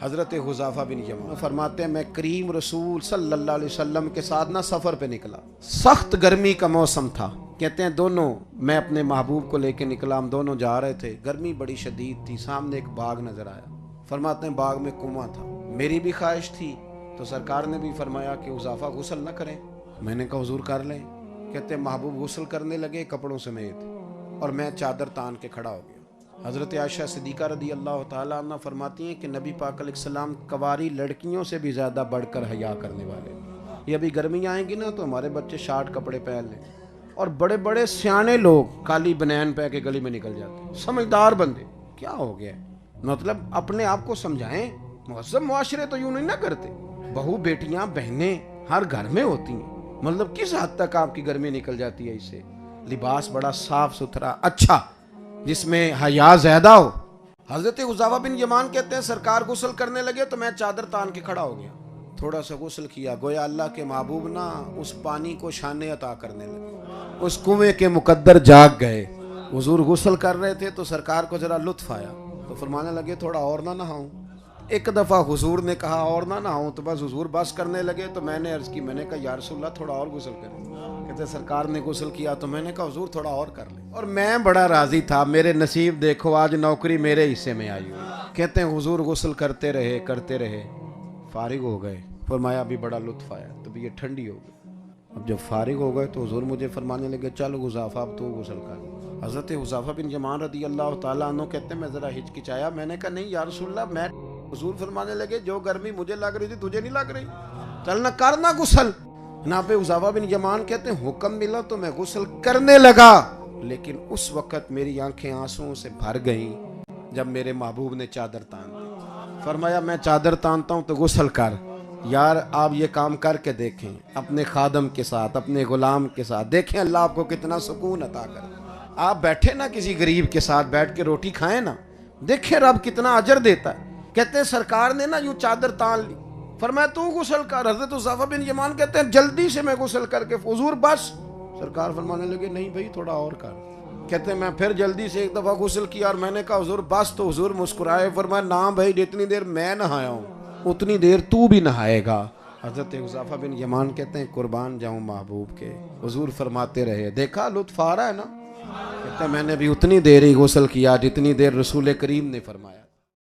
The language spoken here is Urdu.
حضرت حذیفہ بن یمان فرماتے ہیں میں کریم رسول صلی اللہ علیہ وسلم کے ساتھ نہ سفر پہ نکلا، سخت گرمی کا موسم تھا، کہتے ہیں دونوں میں اپنے محبوب کو لے کے نکلا، ہم دونوں جا رہے تھے، گرمی بڑی شدید تھی، سامنے ایک باغ نظر آیا، فرماتے ہیں باغ میں کنواں تھا، میری بھی خواہش تھی تو سرکار نے بھی فرمایا کہ حذیفہ غسل نہ کریں، میں نے کہا حضور کر لیں، کہتے ہیں محبوب غسل کرنے لگے کپڑوں سمیت اور میں چادر تان کے کھڑا ہو گیا۔ حضرت عائشہ صدیقہ رضی اللہ تعالیٰ عنہ فرماتی ہیں کہ نبی پاک علیہ السلام کواری لڑکیوں سے بھی زیادہ بڑھ کر حیا کرنے والے، یہ ابھی گرمیاں آئیں گی نا تو ہمارے بچے شارٹ کپڑے پہن لیں اور بڑے بڑے سیانے لوگ کالی بنین پہ کے گلی میں نکل جاتے ہیں، سمجھدار بندے، کیا ہو گیا؟ مطلب اپنے آپ کو سمجھائیں، مہذب معاشرے تو یوں نہیں نہ کرتے، بہو بیٹیاں بہنیں ہر گھر میں ہوتی ہیں، مطلب کس حد تک آپ کی گرمی نکل جاتی ہے اس سے؟ لباس بڑا صاف ستھرا اچھا جس میں حیا زیادہ ہو۔ حضرت حذیفہ بن یمان کہتے ہیں سرکار غسل کرنے لگے تو میں چادر تان کے کھڑا ہو گیا، تھوڑا سا غسل کیا، گویا اللہ کے محبوب نا اس پانی کو شانے عطا کرنے لگے، اس کنویں کے مقدر جاگ گئے، حضور غسل کر رہے تھے تو سرکار کو ذرا لطف آیا تو فرمانے لگے تھوڑا اور نہ نہاؤں، ایک دفعہ حضور نے کہا اور نہ نہاؤں تو بس حضور بس کرنے لگے تو میں نے عرض کی، میں نے کہا یا رسول اللہ تھوڑا اور غسل کریں، کہتے سرکار نے غسل کیا تو میں نے کہا حضور تھوڑا اور کر لیں، اور میں بڑا راضی تھا، میرے نصیب دیکھو آج نوکری میرے حصے میں آئی ہوئی۔ کہتے ہیں حضور غسل کرتے رہے فارغ ہو گئے، فرمایا ابھی بڑا لطف آیا، طبیعت ٹھنڈی ہو گئی، اب جب فارغ ہو گئے تو حضور مجھے فرمانے لگے چل حذیفہ اب تو غسل کر۔ حضرت حذیفہ بن یمان رضی اللہ تعالیٰ عنہ کہتے ہیں میں ذرا ہچکچایا، میں نے کہا نہیں یا رسول اللہ میں، حضور فرمانے لگے جو گرمی مجھے لگ رہی تھی تجھے نہیں لگ رہی، چلنا کرنا غسل۔ جناب حذیفہ بن یمان کہتے ہیں حکم ملا تو میں غسل کرنے لگا، لیکن اس وقت میری آنکھیں آنسوؤں سے بھر گئیں جب میرے محبوب نے چادر تان دی، فرمایا میں چادر تانتا ہوں تو غسل کر، یار آپ یہ کام کر کے دیکھیں اپنے خادم کے ساتھ، اپنے غلام کے ساتھ، دیکھیں اللہ آپ کو کتنا سکون عطا کرے، آپ بیٹھے نا کسی غریب کے ساتھ بیٹھ کے روٹی کھائیں نا، دیکھیں رب کتنا اجر دیتا ہے۔ کہتے ہیں سرکار نے نا یوں چادر تان لی، فرمایا تو غسل کر، حضرت حذیفہ بن یمان کہتے ہیں جلدی سے میں غسل کر کے حضور بس، سرکار فرمانے لگے نہیں بھائی تھوڑا اور کر، کہتے ہیں میں پھر جلدی سے ایک دفعہ غسل کیا اور میں نے کہا حضور بس، تو حضور مسکرائے، فرمایا نہ بھائی جتنی دیر میں نہایا ہوں اتنی دیر تو بھی نہائے گا۔ حضرت حذیفہ بن یمان کہتے ہیں قربان جاؤں محبوب کے، حضور فرماتے رہے دیکھا لطف آ رہا ہے نا، کہتے ہیں میں نے بھی اتنی دیر ہی غسل کیا جتنی دیر رسول کریم نے فرمایا۔